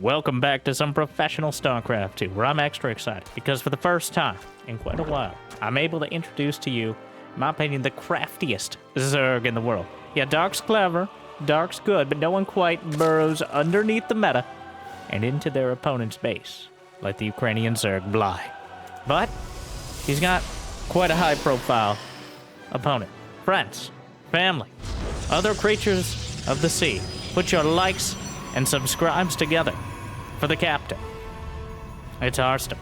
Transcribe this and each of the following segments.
Welcome back to some professional StarCraft 2, where I'm extra excited, because for the first time in quite a while, I'm able to introduce to you, in my opinion, the craftiest Zerg in the world. Yeah, Dark's clever, Dark's good, but no one quite burrows underneath the meta and into their opponent's base, like the Ukrainian Zerg Bly. But he's got quite a high-profile opponent. Friends, family, other creatures of the sea. Put your likes and subscribes together for the captain. It's Harstem,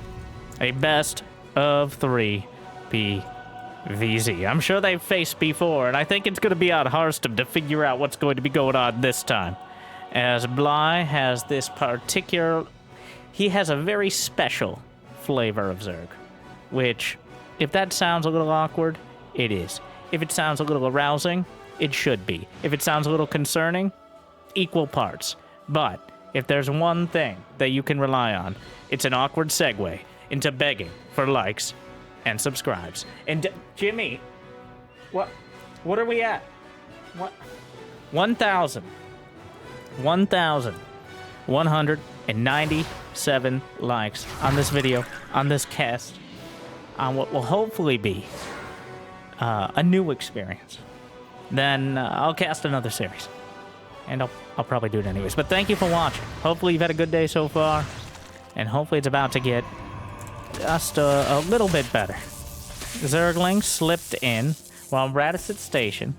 a best of 3 PVZ. I'm sure they've faced before, and I think it's going to be on Harstem to figure out what's going to be going on this time. As Bly has this particular... He has a very special flavor of Zerg, which, if that sounds a little awkward, it is. If it sounds a little arousing, it should be. If it sounds a little concerning, equal parts. But if there's one thing that you can rely on, it's an awkward segue into begging for likes and subscribes. And Jimmy, what are we at? What? 1,197 likes on this video, on this cast, on what will hopefully be a new experience. Then I'll cast another series. And I'll probably do it anyways. But thank you for watching. Hopefully you've had a good day so far. And hopefully it's about to get just a little bit better. Zerglings slipped in while Radisson Station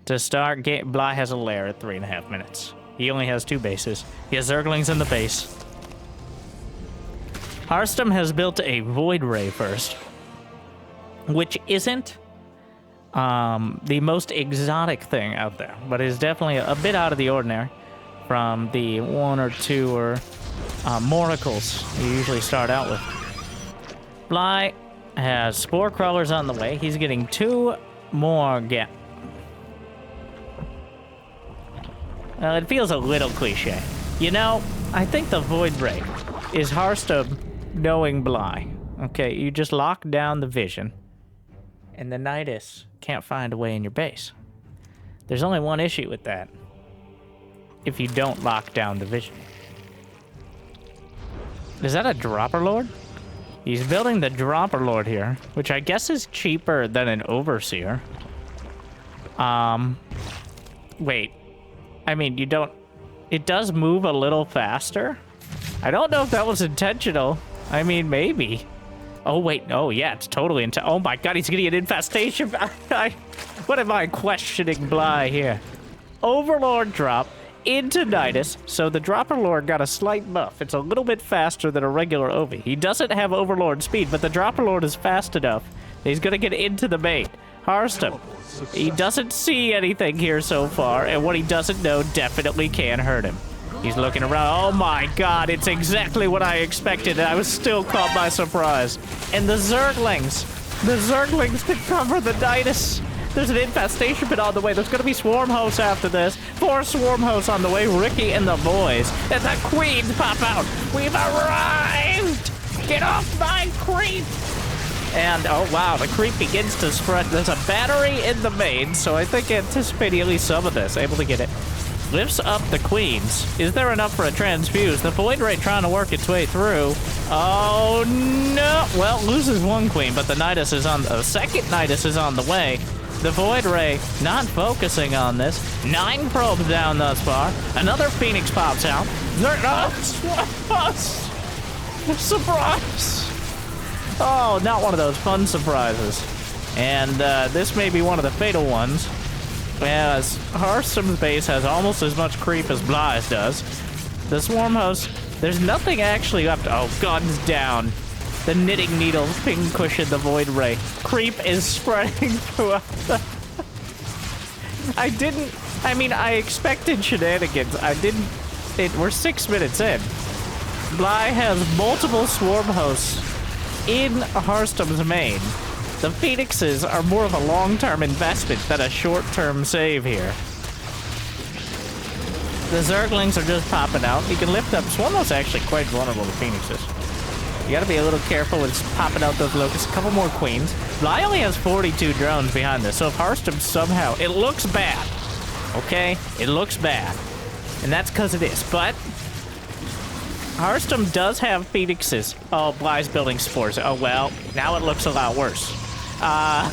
to start game. Bly has a lair at 3.5 minutes. He only has 2 bases. He has Zerglings in the base. Harstem has built a Void Ray first, which isn't the most exotic thing out there, but is definitely a bit out of the ordinary from the 1 or 2 moracles you usually start out with. Bly has Spore Crawlers on the way. He's getting 2 more it feels a little cliche. You know, I think the Void Ray is Harstem knowing Bly. Okay, you just lock down the vision, and the Nidus can't find a way in your base. There's only one issue with that. If you don't lock down the vision. Is that a Dropper Lord? He's building the Dropper Lord here, which I guess is cheaper than an Overseer. Wait. I mean, you don't... It does move a little faster. I don't know if that was intentional. I mean, maybe. Oh, wait. Oh, yeah, it's totally oh, my God, he's getting an infestation. What am I questioning Bly here? Overlord drop into Nidus, so the Dropper Lord got a slight buff. It's a little bit faster than a regular Ovi. He doesn't have Overlord speed, but the Dropper Lord is fast enough that he's going to get into the bait. Harstem, he doesn't see anything here so far, and what he doesn't know definitely can hurt him. He's looking around. Oh my God, it's exactly what I expected, and I was still caught by surprise. And the Zerglings can cover the Nidus. There's an infestation pit on the way. There's going to be swarm hosts after this. 4 swarm hosts on the way. Ricky and the boys. And the queens pop out. We've arrived. Get off my creep. And, oh wow, the creep begins to spread. There's a battery in the main, so I think anticipating at least some of this. Able to get it. Lifts up the queens. Is there enough for a transfuse? The Void Ray trying to work its way through. Oh no! Well, loses 1 queen, but the Nidus is on. The second Nidus is on the way. The Void Ray not focusing on this. 9 probes down thus far. Another Phoenix pops out. Surprise! Oh, not one of those fun surprises. And this may be one of the fatal ones. As Harstem's base has almost as much creep as Bly's does. The Swarm Host, there's nothing actually left. Oh, guns down. The Knitting Needle ping cushion the Void Ray. Creep is spreading throughout the... I expected shenanigans. We're 6 minutes in. Bly has multiple Swarm Hosts in Harstem's main. The Phoenixes are more of a long-term investment than a short-term save here. The Zerglings are just popping out. You can lift up. Swarmos actually quite vulnerable to Phoenixes. You gotta be a little careful with popping out those locusts. A couple more queens. Bly only has 42 drones behind this, so if Harstem somehow... It looks bad. Okay? It looks bad. And that's because it is. But Harstem does have phoenixes. Oh, Bly's building spores. Oh, well, now it looks a lot worse. Well.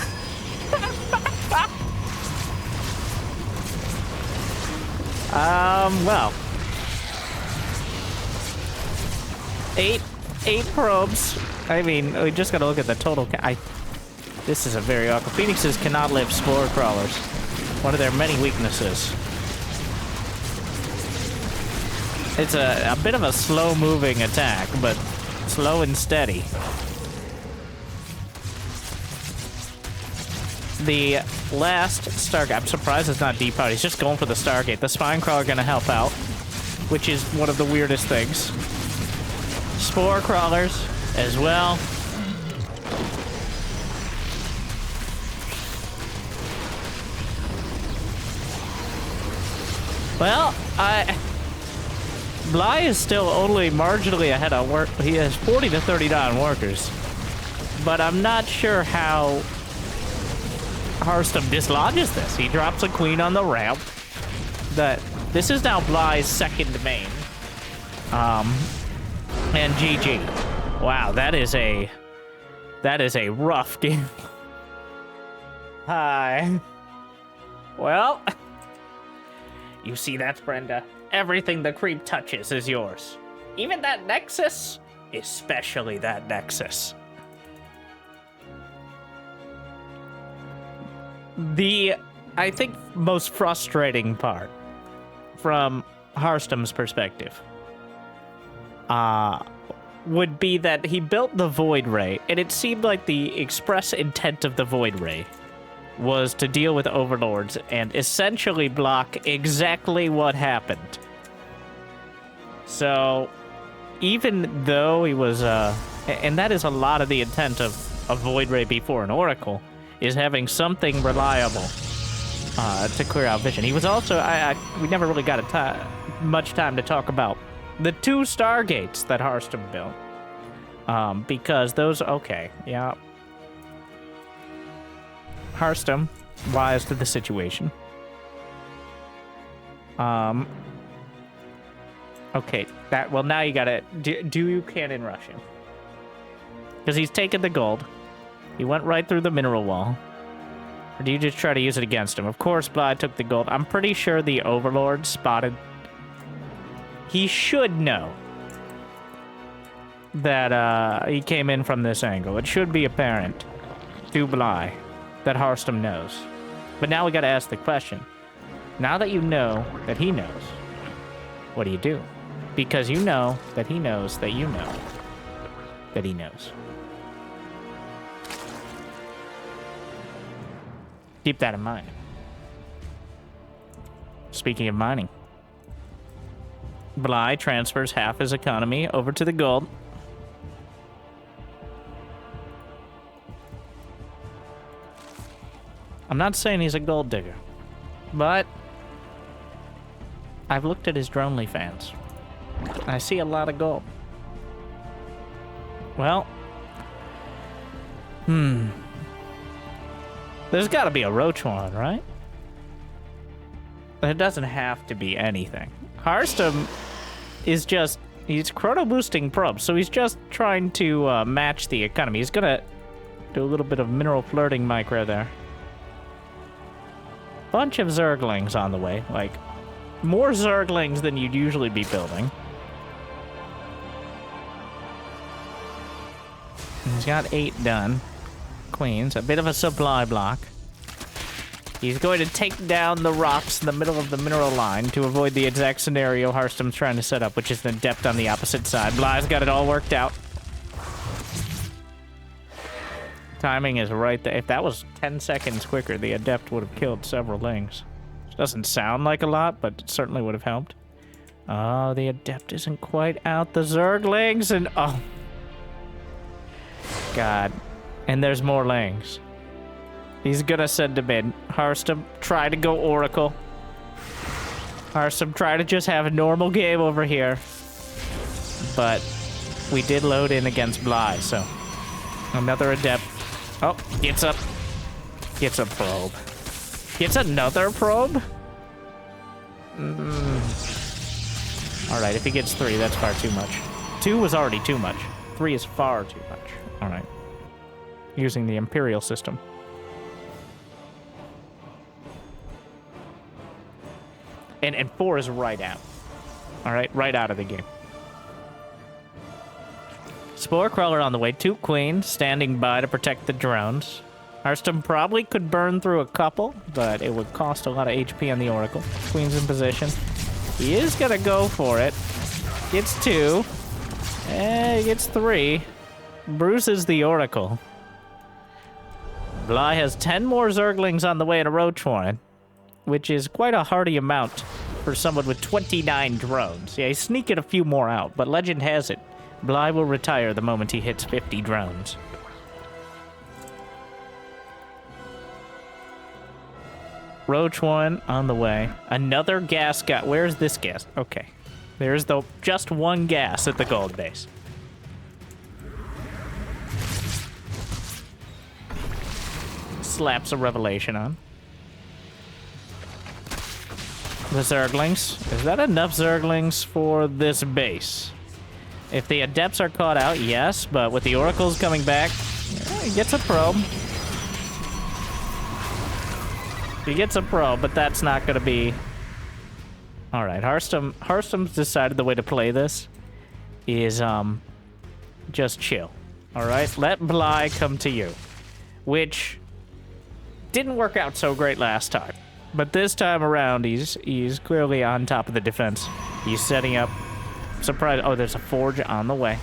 8 probes. I mean, we just gotta look at the total. This is a very awkward. Phoenixes cannot lift spore crawlers. One of their many weaknesses. It's a bit of a slow-moving attack, but slow and steady. The last Stargate, I'm surprised it's not deep out. He's just going for the Stargate. The Spine Crawler gonna help out, which is one of the weirdest things. Spore Crawlers as well. Well, Bly is still only marginally ahead on work. He has 40 to 39 workers. But I'm not sure how Harstem dislodges this. He drops a queen on the ramp. This is now Bly's second main. And GG. Wow, that is a rough game. Hi. Well, you see that, Brenda? Everything the creep touches is yours. Even that Nexus, especially that Nexus. The, I think, most frustrating part from Harstem's perspective would be that he built the Void Ray, and it seemed like the express intent of the Void Ray was to deal with overlords and essentially block exactly what happened. So, even though he was, and that is a lot of the intent of a Void Ray before an Oracle, is having something reliable to clear out vision. He was also, we never really got much time to talk about the 2 Stargates that Harstem built. Because those, okay, yeah. Harstem, wise to the situation. Okay, well, now you gotta, do you cannon rush him? Because he's taken the gold. He went right through the mineral wall. Or do you just try to use it against him? Of course, Bly took the gold. I'm pretty sure the Overlord spotted. He should know that he came in from this angle. It should be apparent to Bly that Harstem knows. But now we gotta ask the question. Now that you know that he knows, what do you do? Because you know that he knows that you know that he knows. Keep that in mind. Speaking of mining, Bly transfers half his economy over to the gold. I'm not saying he's a gold digger, but I've looked at his Dronely fans. I see a lot of gold. Well, there's got to be a roach one, right? It doesn't have to be anything. Harstem is just, he's chrono boosting probes, so he's just trying to match the economy. He's gonna do a little bit of mineral flirting micro there. Bunch of Zerglings on the way, like more Zerglings than you'd usually be building. He's got 8 done. Queens, a bit of a supply block. He's going to take down the rocks in the middle of the mineral line to avoid the exact scenario Harstem's trying to set up, which is an adept on the opposite side. Bly's got it all worked out. Timing is right there. If that was 10 seconds quicker, the adept would have killed several lings. Which doesn't sound like a lot, but it certainly would have helped. Oh, the adept isn't quite out. The Zerglings and oh. God. And there's more lings. He's gonna send him in. Harstem, try to go Oracle. Harstem, try to just have a normal game over here. But we did load in against Bly, so another adept. Oh, gets up. Gets a probe. Gets another probe? Alright, if he gets 3, that's far too much. 2 was already too much. 3 is far too much. All right. Using the Imperial system. And 4 is right out. All right, right out of the game. Spore Crawler on the way. 2 queens standing by to protect the drones. Harstem probably could burn through a couple, but it would cost a lot of HP on the Oracle. Queen's in position. He is going to go for it. Gets 2. He gets 3. Bruises the Oracle. Bly has 10 more Zerglings on the way to Roach Warren, which is quite a hearty amount for someone with 29 drones. Yeah, he's sneaking a few more out, but legend has it, Bly will retire the moment he hits 50 drones. Roach Warren on the way. Another gas got. Where's this gas? Okay. There's just one gas at the gold base. Slaps a revelation on. The Zerglings. Is that enough Zerglings for this base? If the Adepts are caught out, yes, but with the Oracles coming back, he gets a probe. He gets a probe, but that's not going to be... Alright, Harstem's decided the way to play this is, just chill. Alright, let Bly come to you. Which didn't work out so great last time. But this time around, he's clearly on top of the defense. He's setting up... Surprised... Oh, there's a forge on the way.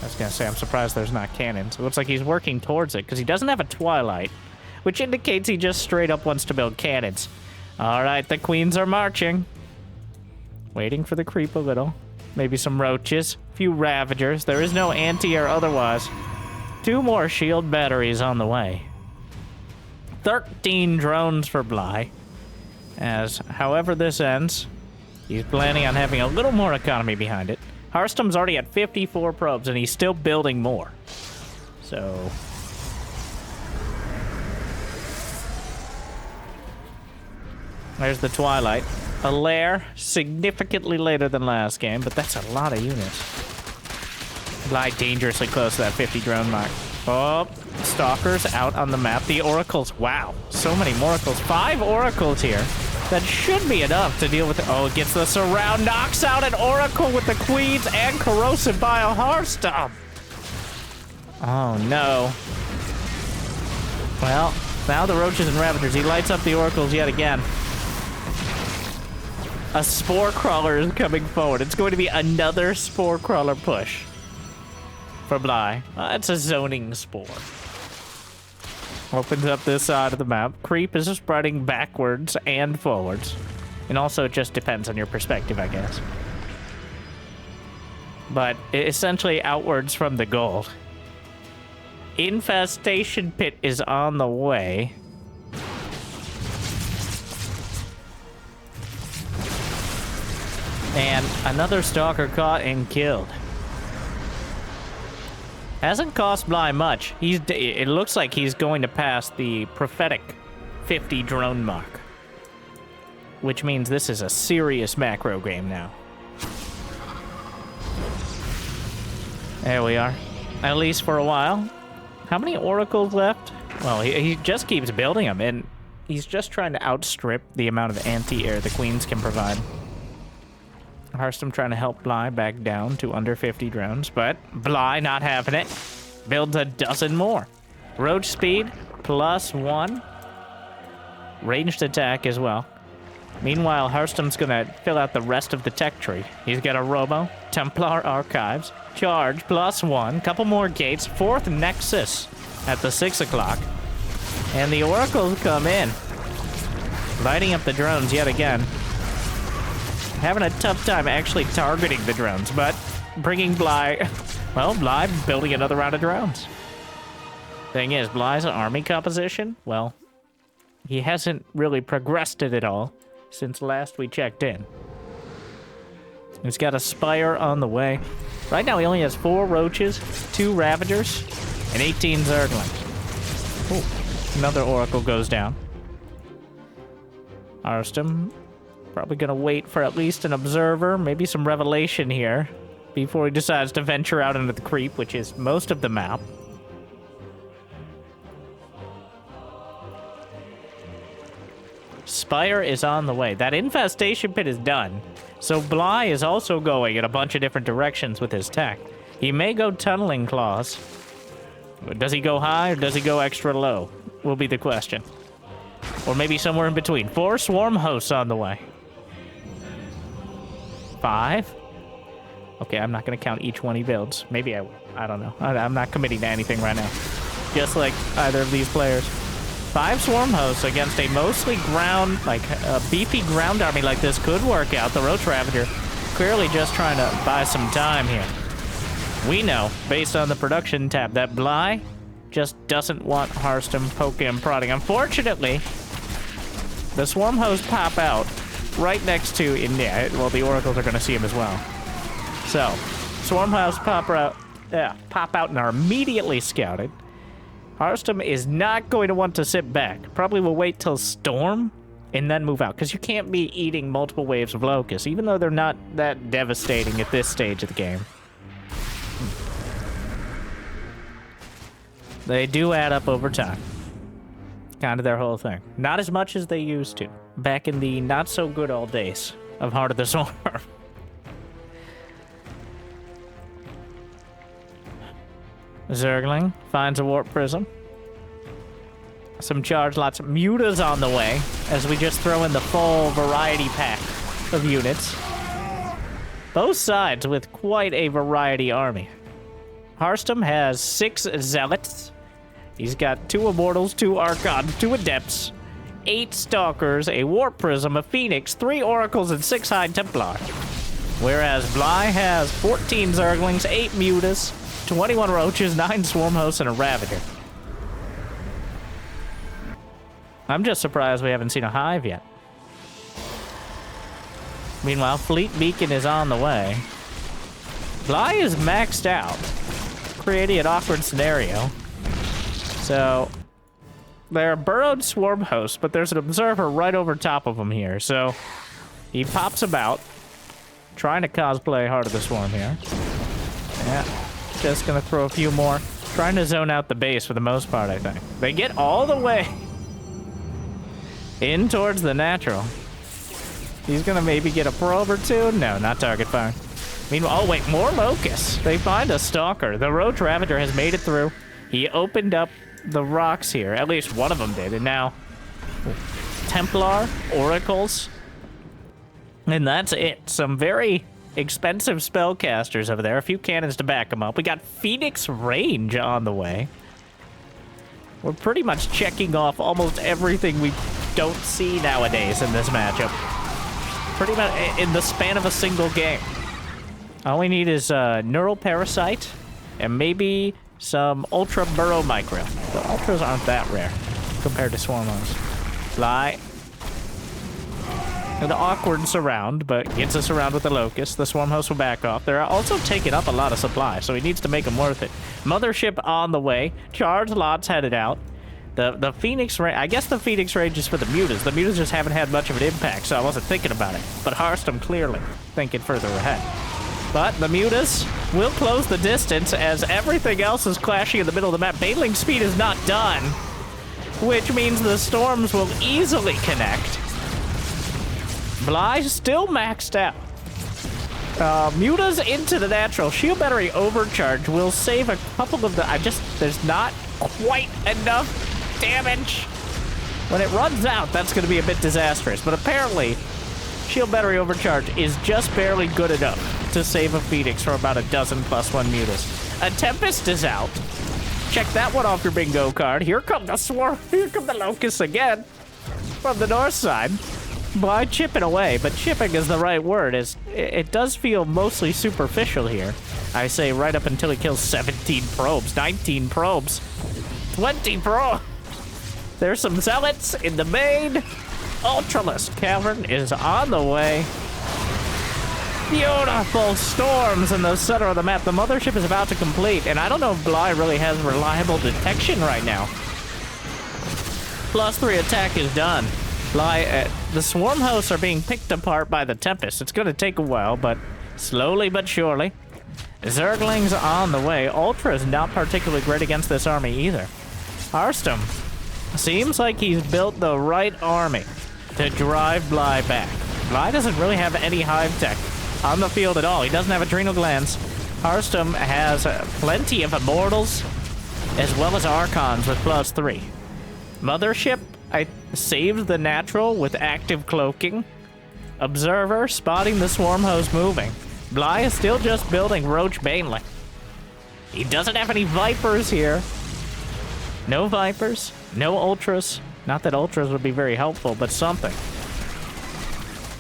I was going to say, I'm surprised there's not cannons. It looks like he's working towards it, because he doesn't have a Twilight, which indicates he just straight up wants to build cannons. Alright, the queens are marching. Waiting for the creep a little. Maybe some roaches. A few ravagers. There is no anti-air otherwise. 2 more shield batteries on the way. 13 drones for Bly. As, however this ends, he's planning on having a little more economy behind it. Harstem's already at 54 probes, and he's still building more. So... There's the Twilight. A lair, significantly later than last game, but that's a lot of units. Bly dangerously close to that 50 drone mark. Oh, Stalkers out on the map. The Oracles, wow, so many Oracles. 5 Oracles here. That should be enough to deal with it. Oh, it gets the surround, knocks out an Oracle with the Queens and Corrosive Bile Harstem. Oh, no. Well, now the Roaches and Ravagers. He lights up the Oracles yet again. A Spore Crawler is coming forward. It's going to be another Spore Crawler push for Bly. It's a zoning Spore. Opens up this side of the map. Creep is spreading backwards and forwards. And also, it just depends on your perspective, I guess. But essentially outwards from the gold. Infestation Pit is on the way. And another Stalker caught and killed. Hasn't cost Bly much. It looks like he's going to pass the prophetic 50 drone mark. Which means this is a serious macro game now. There we are. At least for a while. How many Oracles left? Well, he just keeps building them, and he's just trying to outstrip the amount of anti-air the Queens can provide. Harstem trying to help Bly back down to under 50 drones, but Bly not having it. Builds a dozen more. Roach speed, +1. Ranged attack as well. Meanwhile, Harstem's gonna fill out the rest of the tech tree. He's got a Robo, Templar Archives, Charge, +1, couple more gates, 4th Nexus at the 6 o'clock. And the Oracles come in. Lighting up the drones yet again. Having a tough time actually targeting the drones, but bringing Bly... Well, Bly building another round of drones. Thing is, Bly's army composition, well, he hasn't really progressed it at all since last we checked in. He's got a Spire on the way. Right now he only has 4 Roaches, 2 Ravagers, and 18 Zerglings. Ooh, another Oracle goes down. Harstem probably gonna wait for at least an Observer, maybe some Revelation here. before he decides to venture out into the creep, which is most of the map. Spire is on the way. That infestation pit is done. So Bly is also going in a bunch of different directions with his tech. He may go tunneling claws. Does he go high or does he go extra low? Will be the question. Or maybe somewhere in between. 4 swarm hosts on the way. 5. Okay, I'm not going to count each one he builds. Maybe I don't know. I'm not committing to anything right now. Just like either of these players. 5 swarm hosts against a mostly ground, like a beefy ground army like this could work out. The Roach Ravager clearly just trying to buy some time here. We know, based on the production tab, that Bly just doesn't want Harstem poking and prodding. Unfortunately, the swarm hosts pop out right next to, well, the oracles are going to see him as well. So, swarm hosts pop out and are immediately scouted. Harstem is not going to want to sit back. Probably will wait till storm and then move out, because you can't be eating multiple waves of locusts, even though they're not that devastating at this stage of the game. They do add up over time. Kind of their whole thing. Not as much as they used to back in the not so good old days of Heart of the Swarm. Zergling finds a warp prism. Some charge lots of mutas on the way as we just throw in the full variety pack of units. Both sides with quite a variety army. Harstem has 6 zealots. He's got 2 immortals, 2 archons, 2 adepts, 8 stalkers, a warp prism, a phoenix, 3 oracles, and 6 high templar. Whereas Bly has 14 zerglings, 8 mutas, 21 roaches, 9 swarm hosts, and a ravager. I'm just surprised we haven't seen a hive yet. Meanwhile, Fleet Beacon is on the way. Bly is maxed out, creating an awkward scenario. So, they're burrowed swarm hosts, but there's an observer right over top of him here. So, he pops about, trying to cosplay Heart of the Swarm here. Yeah, just gonna throw a few more. Trying to zone out the base for the most part, I think. They get all the way in towards the natural. He's gonna maybe get a probe or 2. No, not target fire. Meanwhile, oh wait, more locusts. They find a stalker. The Roach Ravager has made it through. He opened up the rocks here. At least one of them did. And now, Templar, Oracles. And that's it. Some very expensive spellcasters over there. A few cannons to back them up. We got Phoenix Range on the way. We're pretty much checking off almost everything we don't see nowadays in this matchup. Pretty much in the span of a single game. All we need is Neural Parasite and maybe some Ultra Burrow Micro. The Ultras aren't that rare compared to Swarmos. Fly. An awkward surround, but gets us around with the Locust. The Swarm Host will back off. They're also taking up a lot of supply, so he needs to make them worth it. Mothership on the way. Charge lots headed out. The Phoenix Range, I guess the Phoenix Range is for the mutas. The mutas just haven't had much of an impact, so I wasn't thinking about it. But Harstem clearly thinking further ahead. But the mutas will close the distance as everything else is clashing in the middle of the map. Battling speed is not done, which means the storms will easily connect. Bly still maxed out. Mutas into the natural. Shield battery overcharge will save a couple of the... there's not quite enough damage. When it runs out, that's going to be a bit disastrous. But apparently, shield battery overcharge is just barely good enough to save a Phoenix from about a dozen +1 mutas. A Tempest is out. Check that one off your bingo card. Here come the Swarm. Here come the Locusts again. From the north side. Bly chipping away, but chipping is the right word. It does feel mostly superficial here. I say right up until he kills 17 probes, 19 probes, 20 probes. There's some zealots in the main. Ultralisk Cavern is on the way. Beautiful storms in the center of the map. The mothership is about to complete, and I don't know if Bly really has reliable detection right now. +3 attack is done. Bly, the swarm hosts are being picked apart by the Tempest. It's going to take a while, but slowly but surely, Zerglings on the way. Ultra is not particularly great against this army either. Harstem seems like he's built the right army to drive Bly back. Bly doesn't really have any hive tech on the field at all. He doesn't have adrenal glands. Harstem has plenty of immortals as well as archons with +3. Mothership, I saved the natural with active cloaking. Observer spotting the swarm host moving. Bly is still just building Roach Baneling. He doesn't have any Vipers here. No Vipers, no Ultras. Not that Ultras would be very helpful, but something.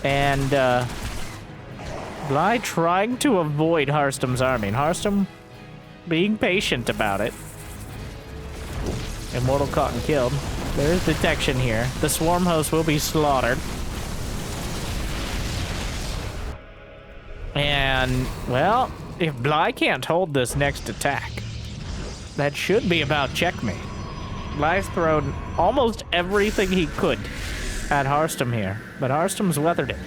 And Bly trying to avoid Harstem's army. And Harstem being patient about it. Immortal caught and killed. There's detection here. The swarm host will be slaughtered. And, well, if Bly can't hold this next attack, that should be about checkmate. Bly's thrown almost everything he could at Harstem here, but Harstem's weathered it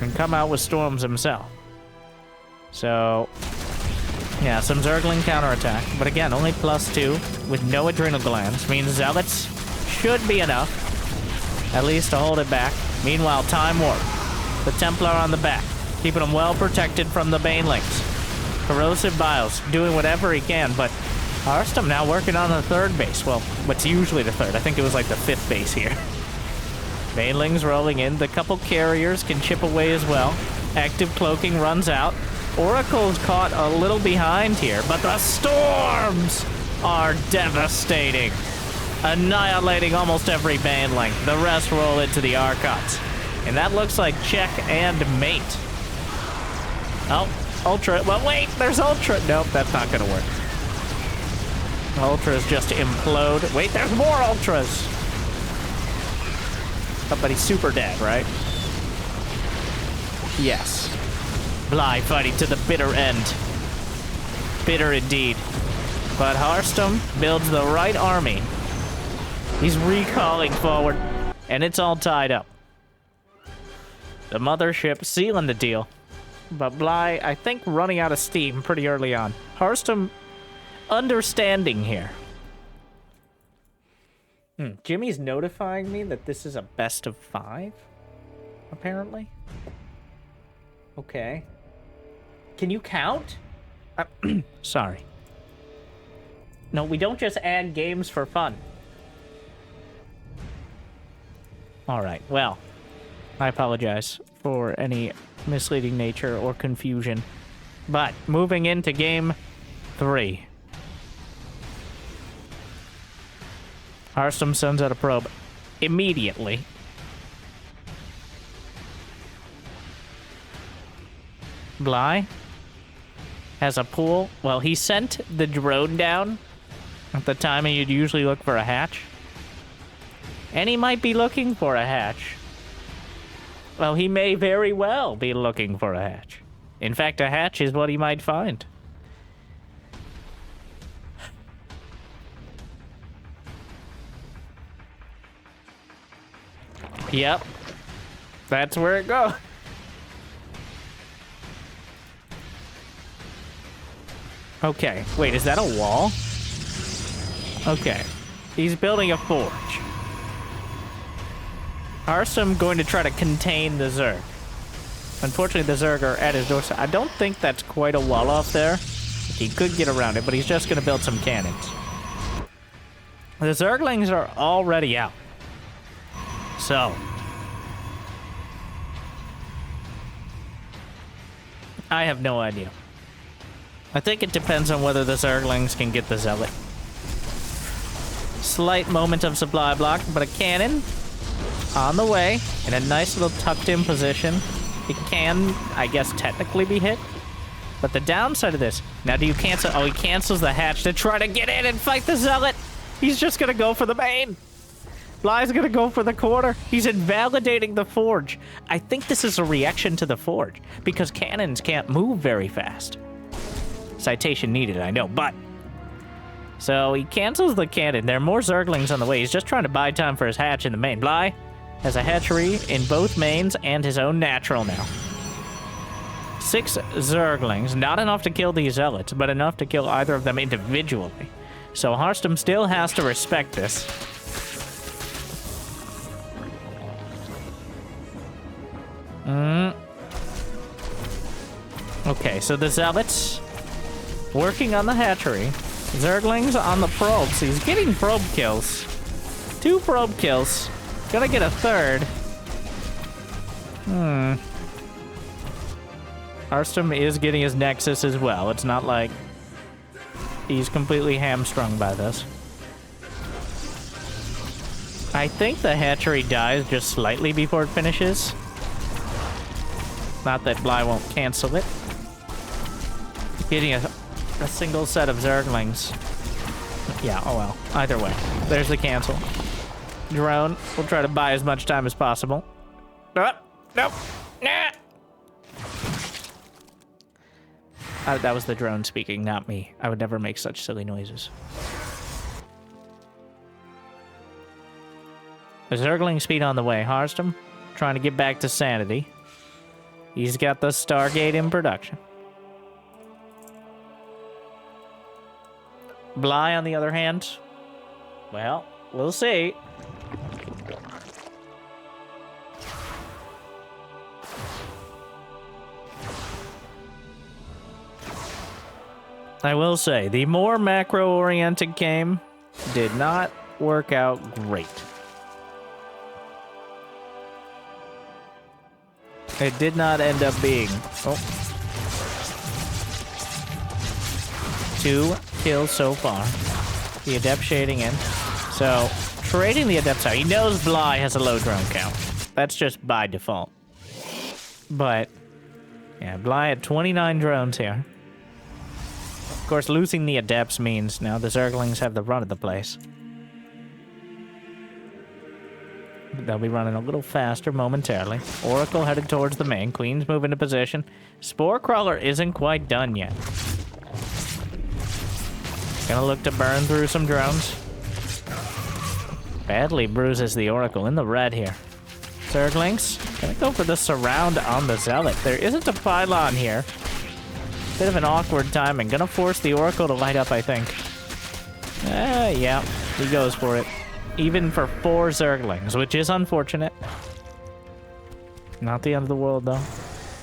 and come out with storms himself. So, yeah, some Zergling counterattack, but again, only +2 with no adrenal glands. Means Zealots should be enough, at least to hold it back. Meanwhile, Time Warp, the Templar on the back, keeping them well protected from the Banelings. Corrosive Biles, doing whatever he can, but Harstem now working on the third base. Well, what's usually the third. I think it was like the 5th base here. Banelings rolling in. The couple carriers can chip away as well. Active cloaking runs out. Oracle's caught a little behind here, but the storms are devastating. Annihilating almost every Baneling. The rest roll into the Archons. And that looks like check and mate. Oh, Ultra. Well, wait, there's Ultra. Nope, that's not gonna work. Ultras just implode. Wait, there's more Ultras. Oh, but he's super dead, right? Yes. Bly fighting to the bitter end. Bitter indeed. But Harstem builds the right army. He's recalling forward, and it's all tied up. The mothership sealing the deal. But Bly, I think, running out of steam pretty early on. Harstem understanding here. Jimmy's notifying me that this is a best of 5, apparently. Okay. Can you count? Sorry. No, we don't just add games for fun. Alright, well, I apologize for any misleading nature or confusion. But, moving into game 3. Harstem sends out a probe immediately. Bly has a pool. Well, he sent the drone down at the time you'd usually look for a hatch. And he might be looking for a hatch. Well, he may very well be looking for a hatch. In fact, a hatch is what he might find. Yep. That's where it goes. Okay. Wait, is that a wall? Okay. He's building a forge. Harstem going to try to contain the Zerg. Unfortunately, the Zerg are at his doorstep. I don't think that's quite a wall off there. He could get around it, but he's just going to build some cannons. The Zerglings are already out. So, I have no idea. I think it depends on whether the Zerglings can get the Zealot. Slight moment of supply block, but a cannon on the way in a nice little tucked-in position. It can, I guess, technically be hit. But the downside of this, now do you cancel? Oh, he cancels the hatch to try to get in and fight the Zealot. He's just gonna go for the main. Bly's gonna go for the corner. He's invalidating the forge. I think this is a reaction to the forge because cannons can't move very fast. Citation needed, I know, but... So he cancels the cannon. There are more Zerglings on the way. He's just trying to buy time for his hatch in the main. Bly has a hatchery in both mains and his own natural now. 6 Zerglings. Not enough to kill these Zealots, but enough to kill either of them individually. So Harstem still has to respect this. Okay, so the Zealots working on the hatchery. Zerglings on the probes. He's getting probe kills. 2 probe kills. Gonna get a 3rd. Harstem is getting his Nexus as well. It's not like he's completely hamstrung by this. I think the hatchery dies just slightly before it finishes. Not that Bly won't cancel it. Getting a single set of Zerglings. Yeah, oh well. Either way. There's the cancel. Drone. We'll try to buy as much time as possible. Nope. Nah. That was the drone speaking, not me. I would never make such silly noises. The Zergling speed on the way. Harstem trying to get back to sanity. He's got the Stargate in production. Bly, on the other hand, well, we'll see. I will say, the more macro-oriented game did not work out great. It did not end up being... Oh. 2 kills so far. The Adept shading in. So, trading the Adepts out. He knows Bly has a low drone count. That's just by default. But, yeah, Bly had 29 drones here. Of course, losing the Adepts means now the Zerglings have the run of the place. They'll be running a little faster momentarily. Oracle headed towards the main. Queen's moving into position. Spore Crawler isn't quite done yet. Gonna look to burn through some drones. Badly bruises the Oracle in the red here. Zerglings, gonna go for the surround on the Zealot. There isn't a pylon here. Bit of an awkward timing. Gonna force the Oracle to light up, I think. Yeah, he goes for it. Even for 4 Zerglings, which is unfortunate. Not the end of the world, though. I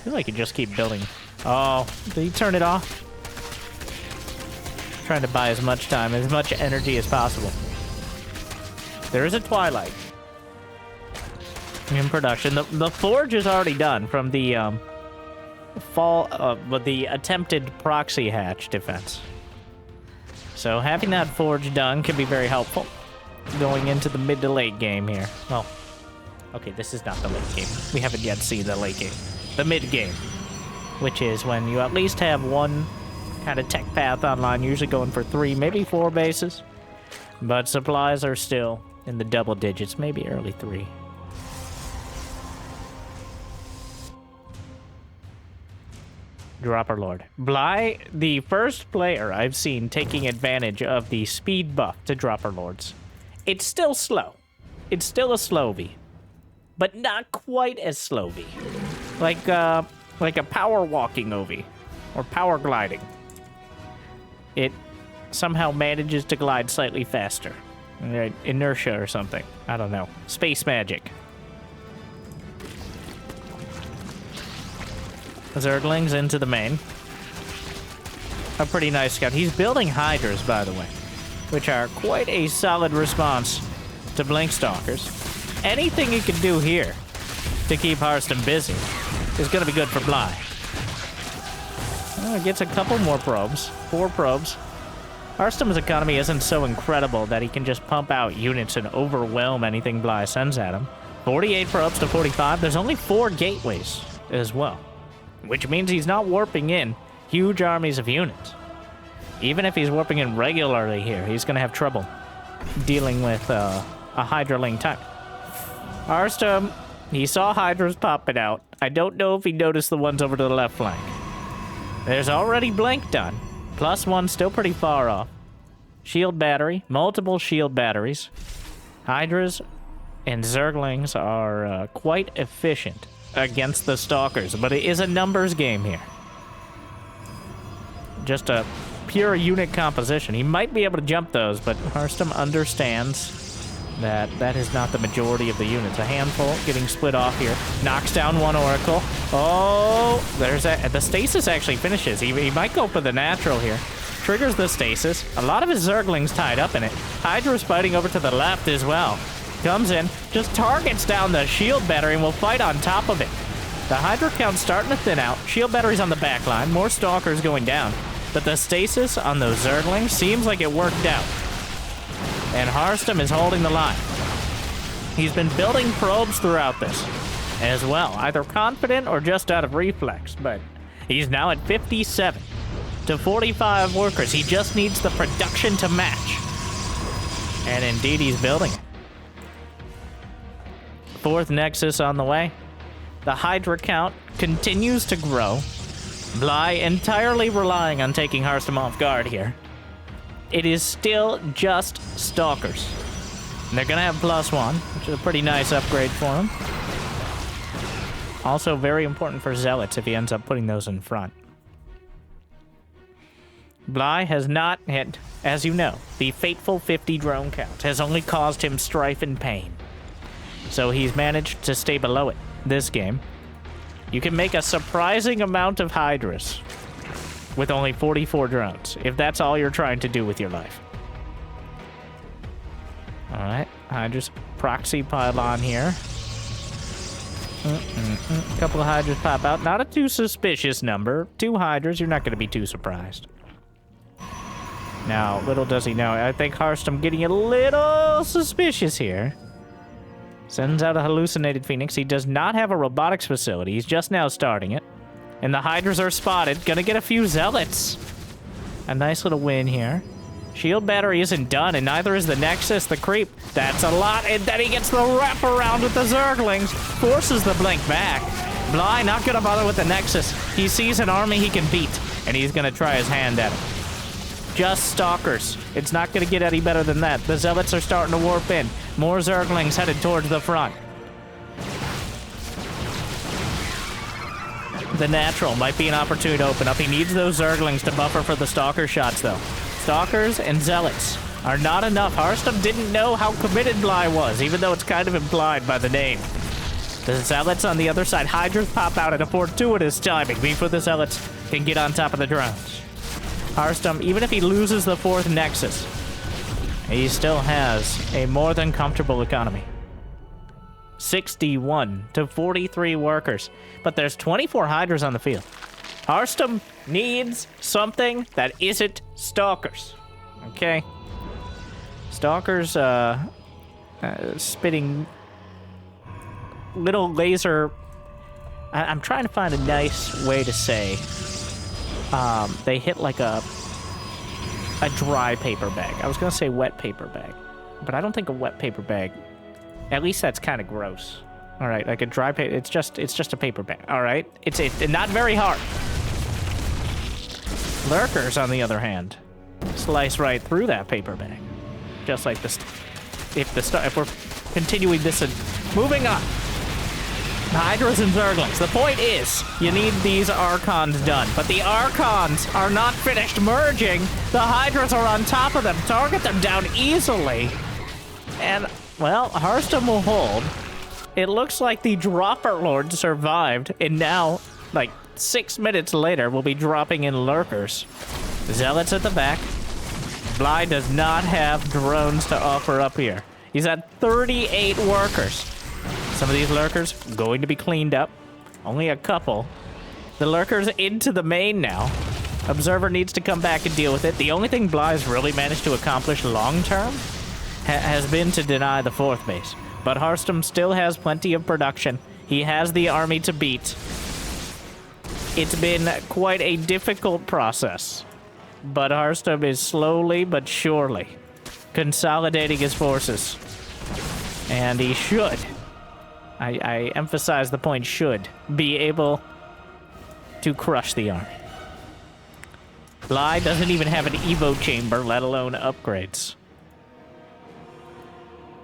feel like you just keep building. Oh, did he turn it off? Trying to buy as much time, as much energy as possible. There is a Twilight in production. The Forge is already done from the the attempted proxy hatch defense. So having that Forge done can be very helpful going into the mid to late game here. Well, okay, this is not the late game. We haven't yet seen the late game. The mid game, which is when you at least have one kind of tech path online, usually going for 3, maybe 4 bases. But supplies are still in the double digits, maybe early 3. Dropper Lord. Bly, the first player I've seen taking advantage of the speed buff to Dropper Lords. It's still slow. It's still a slow V. But not quite as slow V. Like a power walking OV. Or power gliding. It somehow manages to glide slightly faster. Inertia or something. I don't know. Space magic. Zerglings into the main. A pretty nice scout. He's building Hydras, by the way, which are quite a solid response to Blink Stalkers. Anything he can do here to keep Harstem busy is going to be good for Bly. Gets a couple more probes. 4 probes. Harstem's economy isn't so incredible that he can just pump out units and overwhelm anything Bly sends at him. 48 probes to 45. There's only 4 gateways as well, which means he's not warping in huge armies of units. Even if he's warping in regularly here, he's going to have trouble dealing with a Hydraling type. Harstem, he saw Hydras popping out. I don't know if he noticed the ones over to the left flank. There's already Blink done. +1, still pretty far off. Shield battery, multiple shield batteries. Hydras and Zerglings are quite efficient against the Stalkers, but it is a numbers game here. just a pure unit composition. He might be able to jump those, but Harstem understands that that is not the majority of the units. A handful getting split off here. Knocks down one Oracle. Oh, there's that. The stasis actually finishes. He might go for the natural here. Triggers the stasis. A lot of his Zerglings tied up in it. Hydra's fighting over to the left as well. Comes in, just targets down the shield battery and will fight on top of it. The Hydra count's starting to thin out. Shield battery's on the back line. More Stalkers going down. But the stasis on those Zerglings seems like it worked out. And Harstem is holding the line. He's been building probes throughout this as well, either confident or just out of reflex, but he's now at 57 to 45 workers. He just needs the production to match. And indeed, he's building it. Fourth Nexus on the way. The Hydra count continues to grow. Bly entirely relying on taking Harstem off guard here. It is still just Stalkers. And they're gonna have +1, which is a pretty nice upgrade for him. Also very important for Zealots if he ends up putting those in front. Bly has not hit, as you know, the fateful 50 drone count has only caused him strife and pain. So he's managed to stay below it this game. You can make a surprising amount of Hydras with only 44 drones, if that's all you're trying to do with your life. Alright, Hydras proxy pylon here. A couple of Hydras pop out. Not a too suspicious number. 2 Hydras, you're not going to be too surprised. Now, little does he know, I think Harstem getting a little suspicious here. Sends out a hallucinated Phoenix. He does not have a robotics facility. He's just now starting it. And the Hydras are spotted. Gonna get a few Zealots. A nice little win here. Shield battery isn't done, and neither is the Nexus, the creep. That's a lot, and then he gets the wraparound with the Zerglings. Forces the blink back. Bly not gonna bother with the Nexus. He sees an army he can beat, and he's gonna try his hand at it. Just Stalkers. It's not gonna get any better than that. The Zealots are starting to warp in. More Zerglings headed towards the front. The natural might be an opportunity to open up. He needs those Zerglings to buffer for the Stalker shots, though. Stalkers and Zealots are not enough. Harstem didn't know how committed Bly was, even though it's kind of implied by the name. The Zealots on the other side. Hydras pop out at a fortuitous timing before the Zealots can get on top of the drones. Harstem, even if he loses the 4th Nexus, he still has a more than comfortable economy. 61 to 43 workers. But there's 24 Hydras on the field. Harstem needs something that isn't Stalkers. Okay? Stalkers, spitting little laser... I'm trying to find a nice way to say... they hit like a dry paper bag. I was gonna say wet paper bag, but I don't think a wet paper bag. At least that's kind of gross. All right, like a dry paper. It's just a paper bag. All right, it's not very hard. Lurkers, on the other hand, slice right through that paper bag, just like this. If we're continuing this and moving on. Hydras and Zerglings. The point is, you need these Archons done. But the Archons are not finished merging. The Hydras are on top of them. Target them down easily. And, well, Harstem will hold. It looks like the Dropper Lord survived. And now, like, 6 minutes later, we'll be dropping in Lurkers. Zealots at the back. Bly does not have drones to offer up here. He's at 38 workers. Some of these Lurkers going to be cleaned up. Only a couple. The Lurkers into the main now. Observer needs to come back and deal with it. The only thing Bly's really managed to accomplish long-term has been to deny the 4th base. But Harstem still has plenty of production. He has the army to beat. It's been quite a difficult process. But Harstem is slowly but surely consolidating his forces. And he should... I emphasize the point should be able to crush the army. Bly doesn't even have an Evo chamber, let alone upgrades.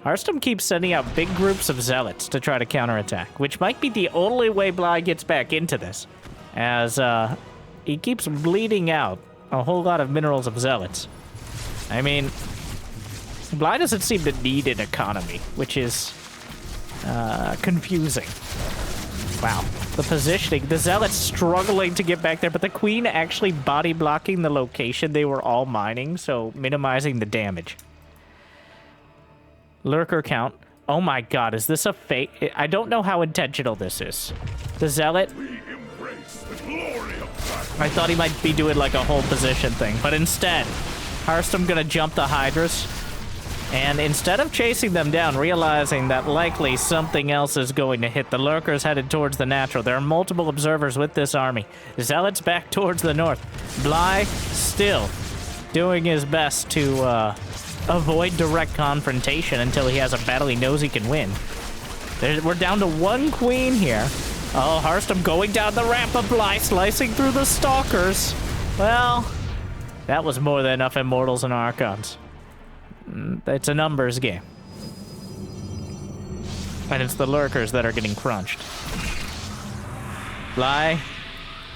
Harstem keeps sending out big groups of Zealots to try to counterattack, which might be the only way Bly gets back into this, as he keeps bleeding out a whole lot of minerals of zealots. I mean, Bly doesn't seem to need an economy, which is confusing. Wow, the positioning, the zealots struggling to get back there, but the queen actually body blocking the location they were all mining, so minimizing the damage. Lurker count. Oh my god, is this a fake? I don't know how intentional this is. The zealot. I thought he might be doing like a whole position thing, but instead, Harstem gonna jump the Hydras. And instead of chasing them down, realizing that likely something else is going to hit, the Lurkers headed towards the natural. There are multiple observers with this army. Zealots back towards the north. Bly still doing his best to avoid direct confrontation until he has a battle he knows he can win. We're down to one queen here. Oh, Harstem going down the ramp of Bly, slicing through the stalkers. Well, that was more than enough Immortals and Archons. It's a numbers game. And it's the Lurkers that are getting crunched. Bly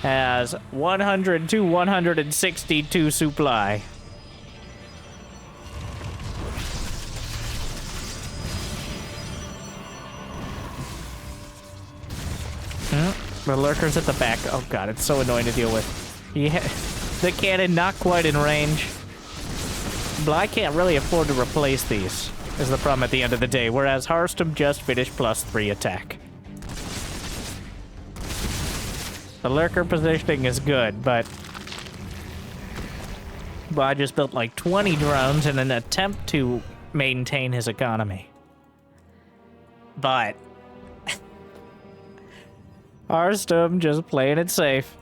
has 100 to 162 supply. The Lurkers at the back. Oh god, it's so annoying to deal with. The cannon not quite in range. Bly can't really afford to replace these, is the problem at the end of the day, whereas Harstem just finished +3 attack. The Lurker positioning is good, but Bly just built like 20 drones in an attempt to maintain his economy. But Harstem just playing it safe.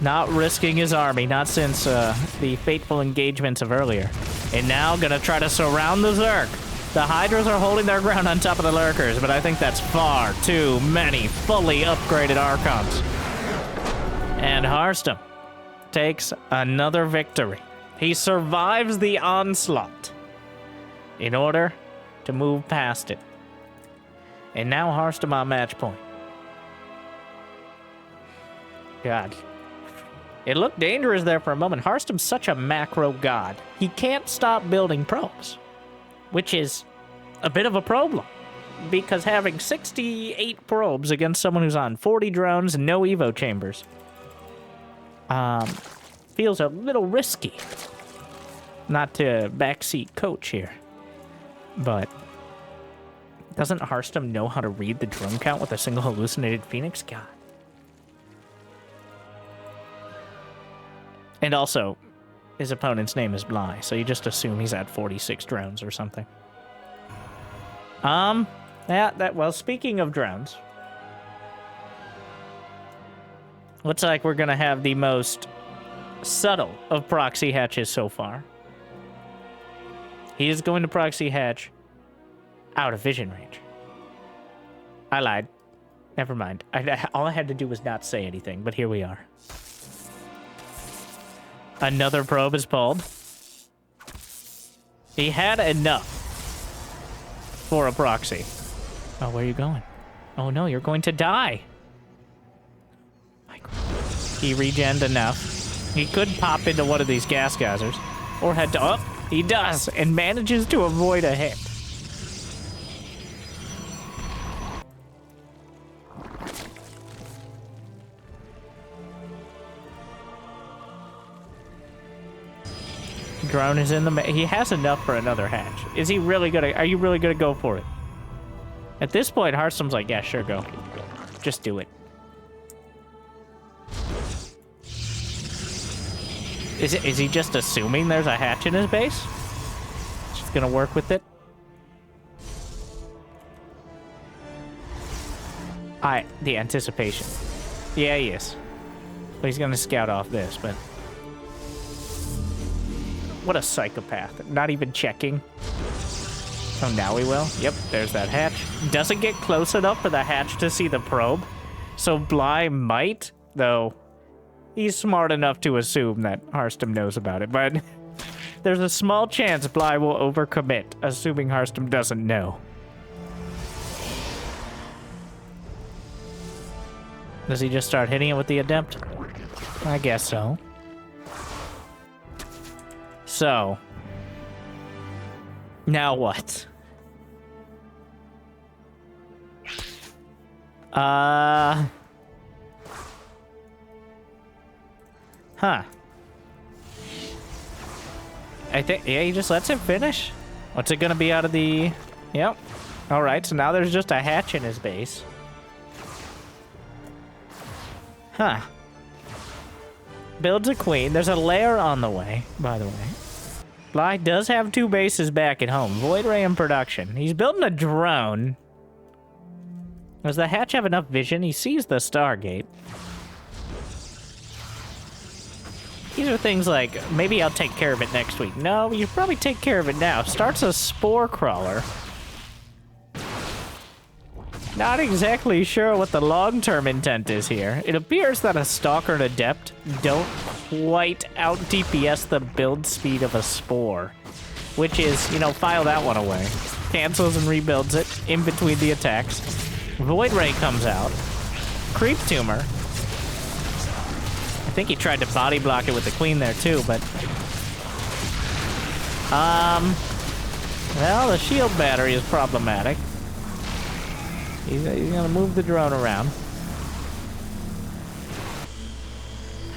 Not risking his army, not since the fateful engagements of earlier. And now gonna try to surround the Zerg. The Hydras are holding their ground on top of the Lurkers, but I think that's far too many fully upgraded Archons. And Harstem takes another victory. He survives the onslaught in order to move past it. And now Harstem on match point. God. It looked dangerous there for a moment. Harstem's such a macro god. He can't stop building probes, which is a bit of a problem. Because having 68 probes against someone who's on 40 drones and no Evo chambers feels a little risky. Not to backseat coach here. But doesn't Harstem know how to read the drone count with a single hallucinated Phoenix? God. And also, his opponent's name is Bly, so you just assume he's at 46 drones or something. Well, speaking of drones, looks like we're gonna have the most subtle of proxy hatches so far. He is going to proxy hatch out of vision range. I lied. Never mind. All I had to do was not say anything, but here we are. Another probe is pulled. He had enough for a proxy. Oh, where are you going? Oh no, you're going to die. He regened enough. He could pop into one of these gas geysers. Or head to... Oh, he does, and manages to avoid a hit. Drone is in the... He has enough for another hatch. Is he really gonna... Are you really gonna go for it? At this point, Harstem's like, yeah, sure, go. Just do it. Is he just assuming there's a hatch in his base? Just gonna work with it? The anticipation. Yeah, he is. But he's gonna scout off this, but... What a psychopath. Not even checking. Oh, now he will. Yep, there's that hatch. Doesn't get close enough for the hatch to see the probe. So Bly might, though he's smart enough to assume that Harstem knows about it. But there's a small chance Bly will overcommit, assuming Harstem doesn't know. Does he just start hitting it with the Adept? I guess so. So. Now what? Huh. I think, yeah, he just lets him finish. What's it gonna be out of the... Yep. Alright, so now there's just a hatch in his base. Huh. Builds a queen. There's a lair on the way, by the way. Bly does have 2 bases back at home. Void Ray in production. He's building a drone. Does the hatch have enough vision? He sees the Stargate. These are things like, maybe I'll take care of it next week. No, you probably take care of it now. Starts a spore crawler. Not exactly sure what the long-term intent is here. It appears that a Stalker and Adept don't quite out-DPS the build speed of a Spore. Which is, you know, file that one away. Cancels and rebuilds it in between the attacks. Void Ray comes out. Creep Tumor. I think he tried to body block it with the Queen there too, but... Well, the shield battery is problematic. He's gonna move the drone around.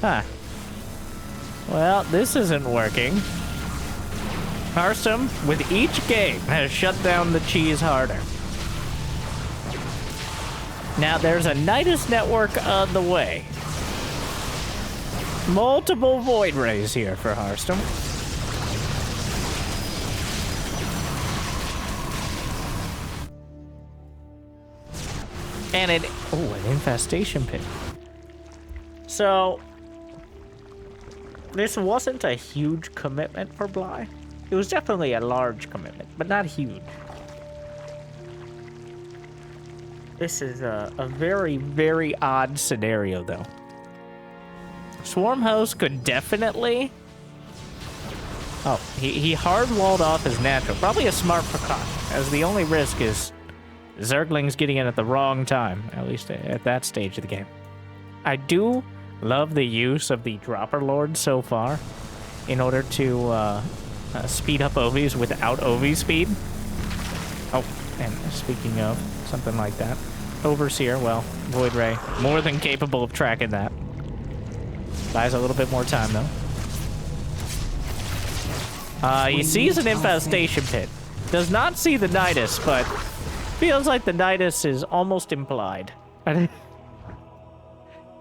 Huh. Well, this isn't working. Harstem, with each game, has shut down the cheese harder. Now, there's a Nidus network on the way. Multiple Void Rays here for Harstem. And an infestation pit. So, this wasn't a huge commitment for Bly. It was definitely a large commitment, but not huge. This is a very, very odd scenario, though. Swarm Host could definitely... Oh, he hard-walled off his natural. Probably a smart precaution, as the only risk is Zerglings getting in at the wrong time, at least at that stage of the game. I do love the use of the Dropper Lord so far in order to speed up OVs without OV speed. Oh, and speaking of something like that, Overseer, well, Void Ray, more than capable of tracking that. Buys a little bit more time, though. He sees an infestation pit. Does not see the Nidus, but feels like the Nidus is almost implied.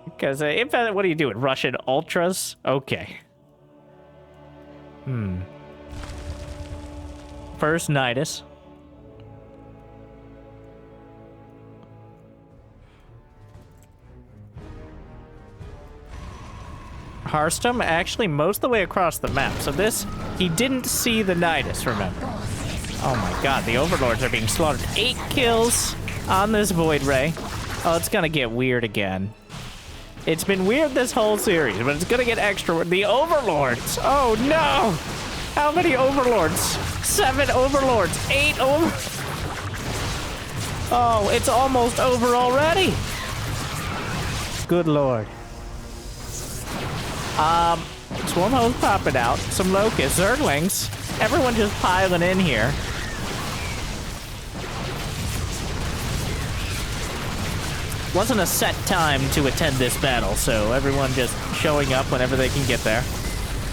Because, what are you doing? Russian Ultras? Okay. First Nidus. Harstem actually most of the way across the map. So this, he didn't see the Nidus, remember. Oh my god, the Overlords are being slaughtered. 8 kills on this Void Ray. Oh, it's gonna get weird again. It's been weird this whole series, but it's gonna get extra weird. The Overlords! Oh no! How many Overlords? 7 Overlords, 8 over... Oh, it's almost over already! Good lord. Swarm Host popping out. Some Locusts, Zerglings. Everyone just piling in here. Wasn't a set time to attend this battle, so everyone just showing up whenever they can get there.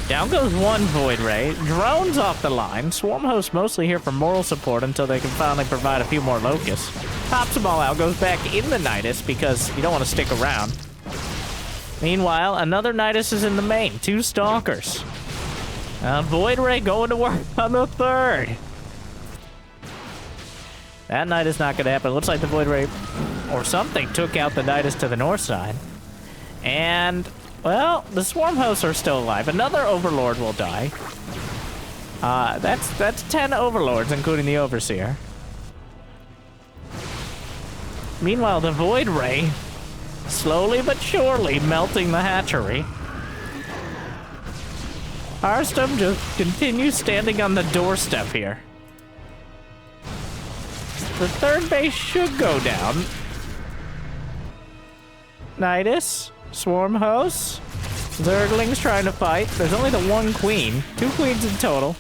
Down goes one Void Ray. Drones off the line. Swarm Host mostly here for moral support until they can finally provide a few more Locusts. Pops them all out, goes back in the Nidus because you don't want to stick around. Meanwhile, another Nidus is in the main. 2 Stalkers. Void Ray going to work on the 3rd. That Nidus not going to happen. It looks like the Void Ray or something took out the Nidus to the north side. And, well, the Swarm Hosts are still alive. Another Overlord will die. That's 10 Overlords, including the Overseer. Meanwhile, the Void Ray... slowly but surely melting the hatchery. Harstem just continues standing on the doorstep here. The 3rd base should go down. Nidus, Swarm Hosts, Zerglings trying to fight. There's only the one queen, 2 queens in total.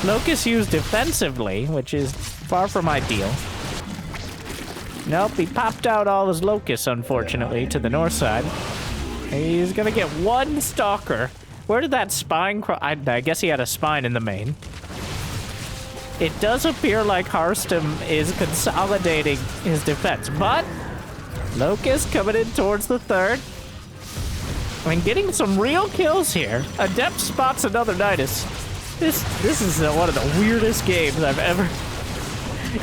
Locust used defensively, which is far from ideal. Nope, he popped out all his locusts, unfortunately, to the north side. He's gonna get 1 stalker. Where did that spine I guess he had a spine in the main. It does appear like Harstem is consolidating his defense, but Locust coming in towards the 3rd. I mean, getting some real kills here. Adept spots another Nidus. This is one of the weirdest games I've ever...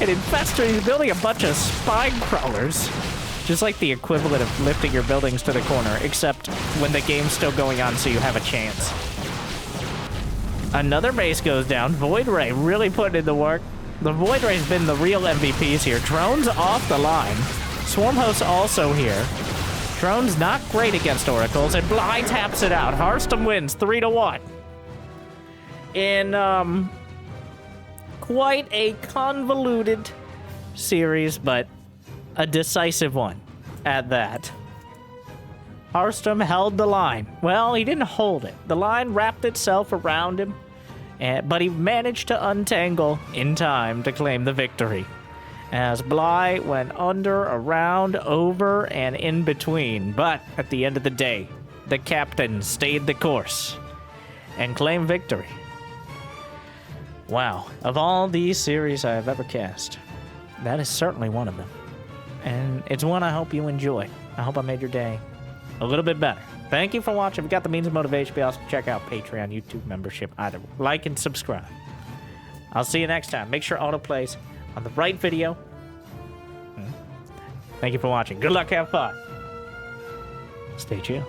And Infestor, he's building a bunch of spine crawlers. Just like the equivalent of lifting your buildings to the corner, except when the game's still going on so you have a chance. Another base goes down. Void Ray really putting in the work. The Void Ray's been the real MVPs here. Drones off the line. Swarm Host also here. Drone's not great against Oracles, and Bly taps it out. Harstem wins 3-1. In, quite a convoluted series, but a decisive one at that. Harstem held the line. Well, he didn't hold it. The line wrapped itself around him, but he managed to untangle in time to claim the victory. As Bly went under, around, over, and in between. But at the end of the day, the captain stayed the course and claimed victory. Wow, of all these series I have ever cast, that is certainly one of them. And it's one I hope you enjoy. I hope I made your day a little bit better. Thank you for watching. If you got the means of motivation, be awesome. Check out Patreon, YouTube membership, either. Like and subscribe. I'll see you next time. Make sure autoplays on the right video. Thank you for watching. Good luck, have fun. Stay chill.